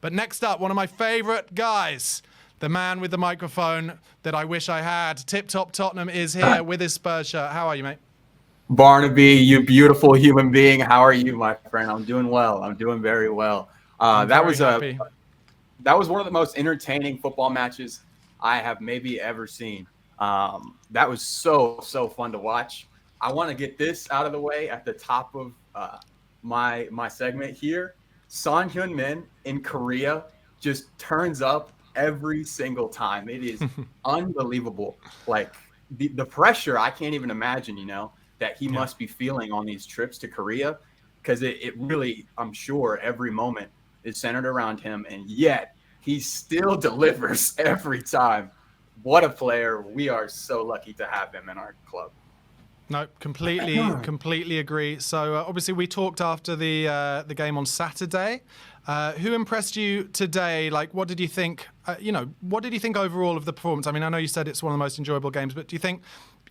But next up, one of my favorite guys, the man with the microphone that I wish I had. Tip Top Tottenham is here with his Spurs shirt. How are you, mate? Barnaby, you beautiful human being. How are you, my friend? I'm doing well. I'm doing very well. That was one of the most entertaining football matches I have maybe ever seen. That was so fun to watch. I want to get this out of the way at the top of my segment here. Son Heung-min in Korea just turns up every single time. It is unbelievable. Like the pressure, I can't even imagine, that he must be feeling on these trips to Korea, because it really, I'm sure, every moment is centered around him, and yet he still delivers every time. What a player. We are so lucky to have him in our club. No, completely agree. So obviously we talked after the game on Saturday. Who impressed you today? Like, what did you think? What did you think overall of the performance? I mean, I know you said it's one of the most enjoyable games, but do you think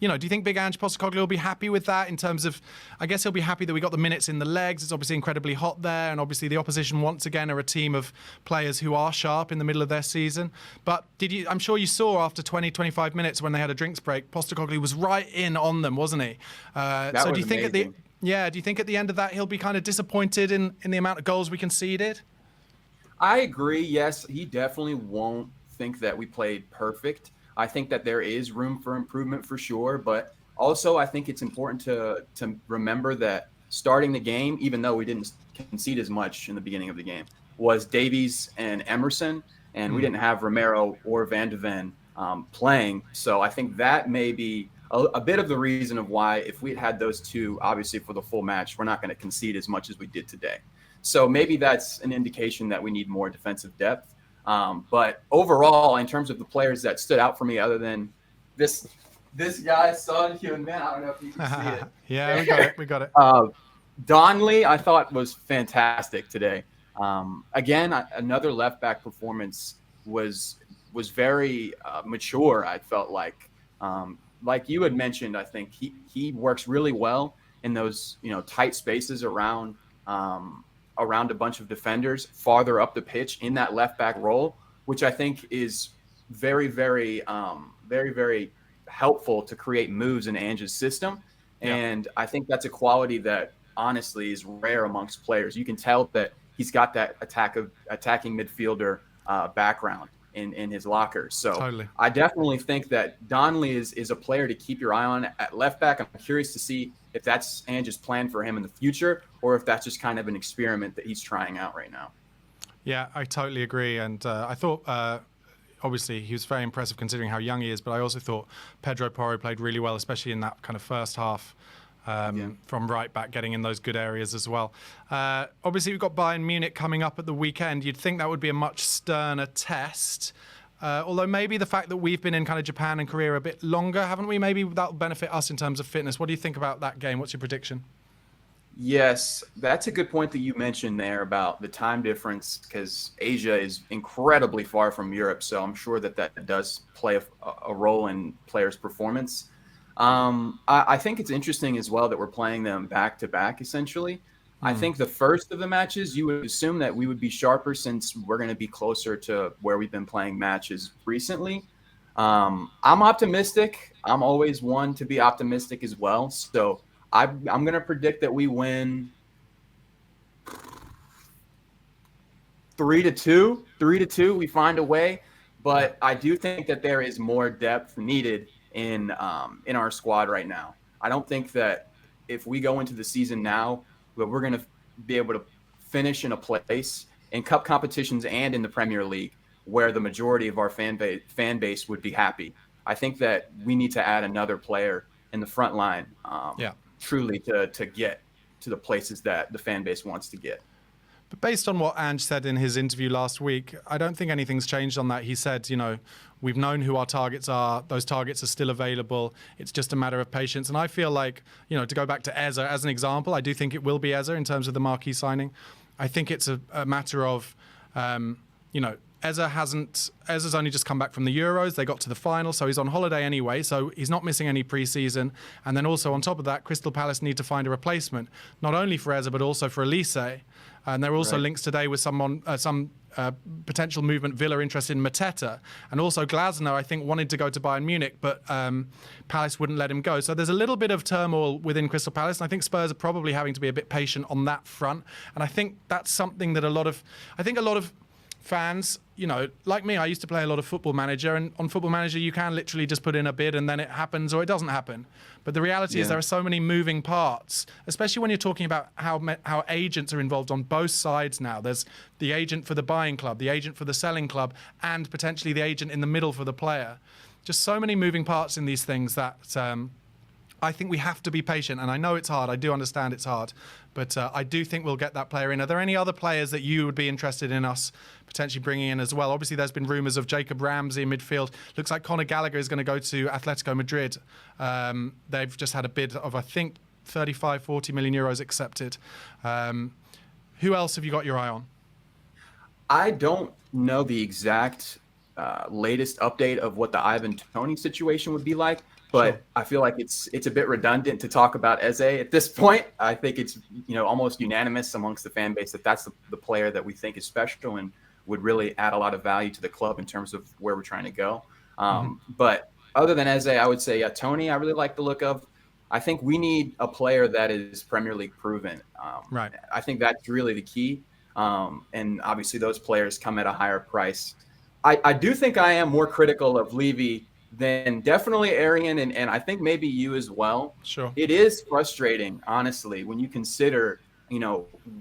Big Ange Postecoglou will be happy with that in terms of, I guess he'll be happy that we got the minutes in the legs. It's obviously incredibly hot there, and obviously the opposition once again are a team of players who are sharp in the middle of their season. But I'm sure you saw after 20, 25 minutes when they had a drinks break, Postecoglou was right in on them, wasn't he? Do you think amazing. Do you think at the end of that he'll be kind of disappointed in the amount of goals we conceded? I agree. Yes, he definitely won't think that we played perfect. I think that there is room for improvement for sure, but also I think it's important to remember that starting the game, even though we didn't concede as much in the beginning of the game, was Davies and Emerson, and we didn't have Romero or Van de Ven playing. So I think that may be a bit of the reason of why, if we had those two, obviously for the full match, we're not going to concede as much as we did today. So maybe that's an indication that we need more defensive depth. But overall, in terms of the players that stood out for me, other than this guy, Son Heung-min, I don't know if you can see it. Yeah, we got it. Donley, I thought, was fantastic today. Again, another left back performance was very mature. I felt like you had mentioned, I think he works really well in those tight spaces around a bunch of defenders farther up the pitch in that left back role, which I think is very, very, very, very helpful to create moves in Ange's system. And I think that's a quality that honestly is rare amongst players. You can tell that he's got that attacking midfielder background in his locker. So totally. I definitely think that Donley is a player to keep your eye on at left back. I'm curious to see if that's Ange's plan for him in the future, or if that's just kind of an experiment that he's trying out right now. Yeah, I totally agree. And I thought, obviously, he was very impressive considering how young he is, but I also thought Pedro Porro played really well, especially in that kind of first half from right back, getting in those good areas as well. Obviously, we've got Bayern Munich coming up at the weekend. You'd think that would be a much sterner test. Although maybe the fact that we've been in kind of Japan and Korea a bit longer, haven't we? Maybe that'll benefit us in terms of fitness. What do you think about that game? What's your prediction? Yes, that's a good point that you mentioned there about the time difference, because Asia is incredibly far from Europe. So I'm sure that does play a role in players' performance. I think it's interesting as well that we're playing them back to back, essentially. I think the first of the matches, you would assume that we would be sharper since we're going to be closer to where we've been playing matches recently. I'm optimistic. I'm always one to be optimistic as well. So I'm going to predict that we win 3-2. 3-2. We find a way. But I do think that there is more depth needed in our squad right now. I don't think that if we go into the season now, that we're going to be able to finish in a place in cup competitions and in the Premier League where the majority of our fan base would be happy. I think that we need to add another player in the front line truly to get to the places that the fan base wants to get. But based on what Ange said in his interview last week, I don't think anything's changed on that. He said, we've known who our targets are. Those targets are still available. It's just a matter of patience. And I feel like, to go back to Eze as an example, I do think it will be Eze in terms of the marquee signing. I think it's a matter of, Ezra's only just come back from the Euros. They got to the final, so he's on holiday anyway, so he's not missing any pre-season. And then also on top of that, Crystal Palace need to find a replacement, not only for Ezra, but also for Elise. And there are also links today with some potential movement. Villa interested in Mateta. And also Glasner, I think, wanted to go to Bayern Munich, but Palace wouldn't let him go. So there's a little bit of turmoil within Crystal Palace. And I think Spurs are probably having to be a bit patient on that front. And I think that's something that a lot of fans, like me, I used to play a lot of Football Manager, and on Football Manager you can literally just put in a bid and then it happens or it doesn't happen. But the reality is there are so many moving parts, especially when you're talking about how agents are involved on both sides now. There's the agent for the buying club, the agent for the selling club, and potentially the agent in the middle for the player. Just so many moving parts in these things that I think we have to be patient. And I know it's hard. I do understand it's hard. But I do think we'll get that player in. Are there any other players that you would be interested in us potentially bringing in as well? Obviously, there's been rumours of Jacob Ramsey in midfield. Looks like Conor Gallagher is going to go to Atletico Madrid. They've just had a bid of, I think, 35, 40 million euros accepted. Who else have you got your eye on? I don't know the exact latest update of what the Ivan Toney situation would be like. But sure. I feel like it's a bit redundant to talk about Eze at this point. I think it's almost unanimous amongst the fan base that that's the player that we think is special and would really add a lot of value to the club in terms of where we're trying to go. But other than Eze, I would say Toney I really like the look of. I think we need a player that is Premier League proven. Right. I think that's really the key. And obviously those players come at a higher price. I do think I am more critical of Levy than definitely Arian, and I think maybe you as well. Sure. It is frustrating, honestly, when you consider,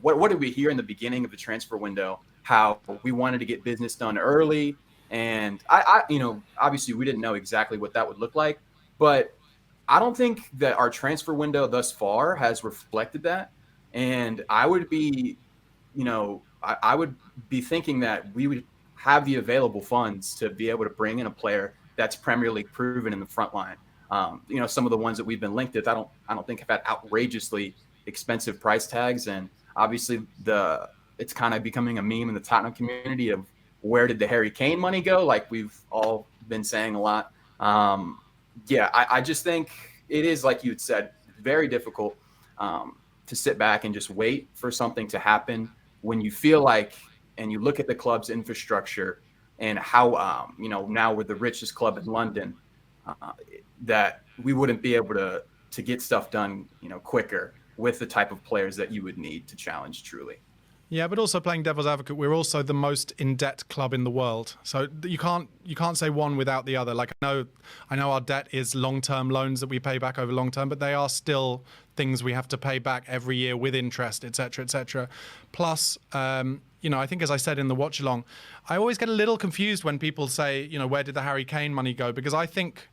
what did we hear in the beginning of the transfer window, how we wanted to get business done early. And I obviously we didn't know exactly what that would look like, but I don't think that our transfer window thus far has reflected that. And I would be, I would be thinking that we would have the available funds to be able to bring in a player that's Premier League proven in the front line. Some of the ones that we've been linked with, I don't think have had outrageously expensive price tags. And obviously it's kind of becoming a meme in the Tottenham community of where did the Harry Kane money go? Like we've all been saying a lot. I just think it is, like you had said, very difficult to sit back and just wait for something to happen when you feel like, and you look at the club's infrastructure and how, now we're the richest club in London, that we wouldn't be able to get stuff done, quicker with the type of players that you would need to challenge truly. Yeah, but also playing devil's advocate, we're also the most in-debt club in the world. So you can't say one without the other. Like I know our debt is long-term loans that we pay back over long term, but they are still things we have to pay back every year with interest, et cetera, et cetera. Plus, I think as I said in the watch along, I always get a little confused when people say, where did the Harry Kane money go? Because I think,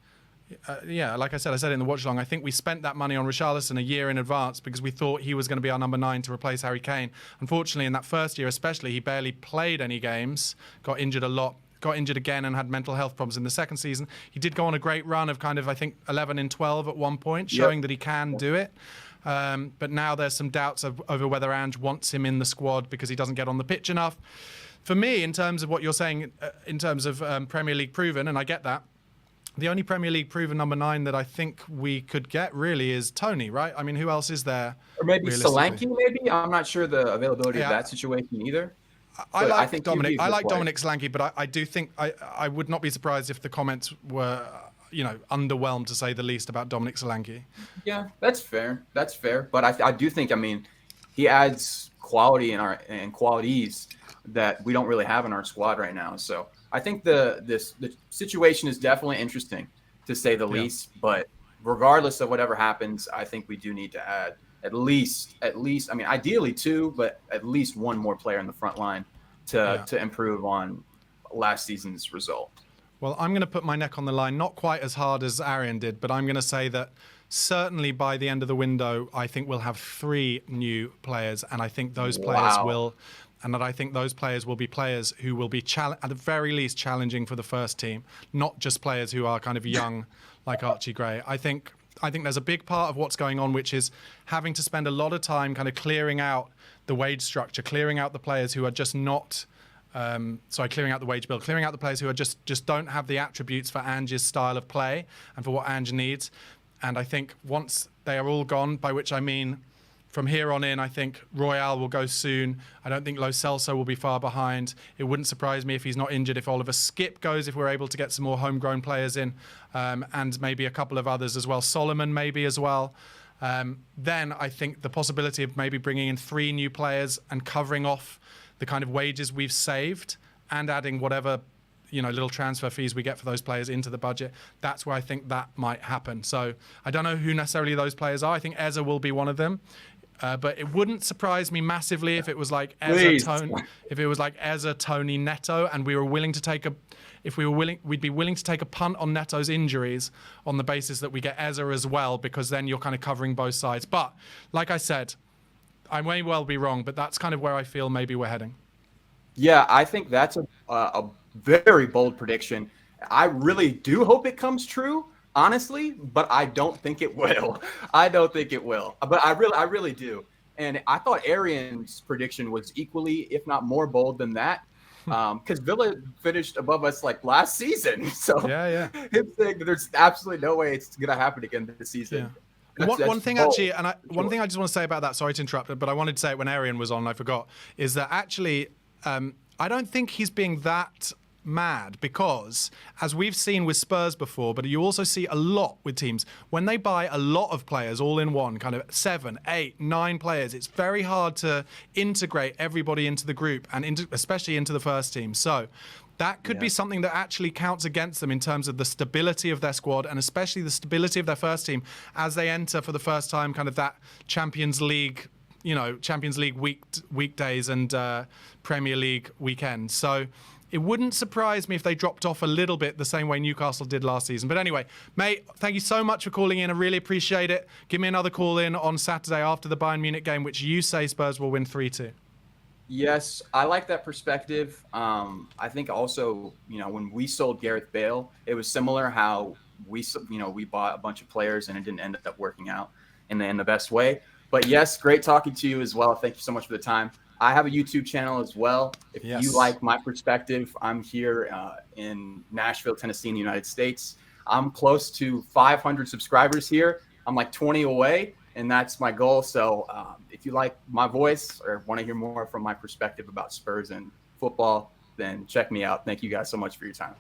like I said in the watch along, I think we spent that money on Richarlison a year in advance because we thought he was going to be our number 9 to replace Harry Kane. Unfortunately, in that first year especially, he barely played any games, got injured a lot, got injured again and had mental health problems in the second season. He did go on a great run of kind of, I think, 11 in 12 at one point, showing that he can do it. But now there's some doubts over whether Ange wants him in the squad because he doesn't get on the pitch enough. For me, in terms of what you're saying, in terms of Premier League proven, and I get that, the only Premier League proven number 9 that I think we could get really is Toney, right? I mean, who else is there? Or maybe Solanke, maybe? I'm not sure the availability of that situation either. I think Dominic Solanke, but I do think I would not be surprised if the comments were, underwhelmed to say the least about Dominic Solanke. Yeah, that's fair. But I do think, he adds quality and qualities that we don't really have in our squad right now. So I think the situation is definitely interesting, to say the least. But regardless of whatever happens, I think we do need to add at least, ideally 2, but at least 1 more player in the front line to improve on last season's result. Well, I'm going to put my neck on the line, not quite as hard as Arian did, but I'm going to say that certainly by the end of the window, I think we'll have 3 new players, and I think those players will. And that I think those players will be players who will be, at the very least, challenging for the first team, not just players who are kind of young like Archie Gray. I think there's a big part of what's going on, which is having to spend a lot of time kind of clearing out the wage structure, clearing out the players who are just not clearing out the wage bill, clearing out the players who are just don't have the attributes for Ange's style of play and for what Ange needs. And I think once they are all gone, by which I mean from here on in, I think Royale will go soon. I don't think Lo Celso will be far behind. It wouldn't surprise me if he's not injured, if Oliver Skip goes, if we're able to get some more homegrown players in, and maybe a couple of others as well. Solomon maybe as well. Then I think the possibility of maybe bringing in 3 new players and covering off the kind of wages we've saved and adding whatever, little transfer fees we get for those players into the budget. That's where I think that might happen. So I don't know who necessarily those players are. I think Eze will be one of them. But it wouldn't surprise me massively if it was like Eze, Tony, Neto, and we were willing to take we'd be willing to take a punt on Neto's injuries on the basis that we get Eze as well, because then you're kind of covering both sides. But like I said, I may well be wrong, but that's kind of where I feel maybe we're heading. Yeah, I think that's a very bold prediction. I really do hope it comes true, honestly, but I don't think it will. I don't think it will, but I really do. And I thought Arian's prediction was equally, if not more bold than that, because Villa finished above us like last season. So yeah. Him saying that there's absolutely no way it's going to happen again this season. Yeah. One thing actually, and one thing I just want to say about that, sorry to interrupt, but I wanted to say it when Arian was on, and I forgot, is that actually I don't think he's being that mad, because as we've seen with Spurs before, but you also see a lot with teams when they buy a lot of players all in one, kind of 7, 8, 9 players, it's very hard to integrate everybody into the group and especially into the first team. So that could be something that actually counts against them in terms of the stability of their squad, and especially the stability of their first team as they enter for the first time kind of that Champions League weekdays and Premier League weekends. So it wouldn't surprise me if they dropped off a little bit the same way Newcastle did last season. But anyway, mate, thank you so much for calling in. I really appreciate it. Give me another call in on Saturday after the Bayern Munich game, which you say Spurs will win 3-2. Yes, I like that perspective. I think also, when we sold Gareth Bale, it was similar how we bought a bunch of players and it didn't end up working out in the best way. But yes, great talking to you as well. Thank you so much for the time. I have a YouTube channel as well. If you like my perspective, I'm here in Nashville, Tennessee, in the United States. I'm close to 500 subscribers here. I'm like 20 away, and that's my goal. So if you like my voice or want to hear more from my perspective about Spurs and football, then check me out. Thank you guys so much for your time.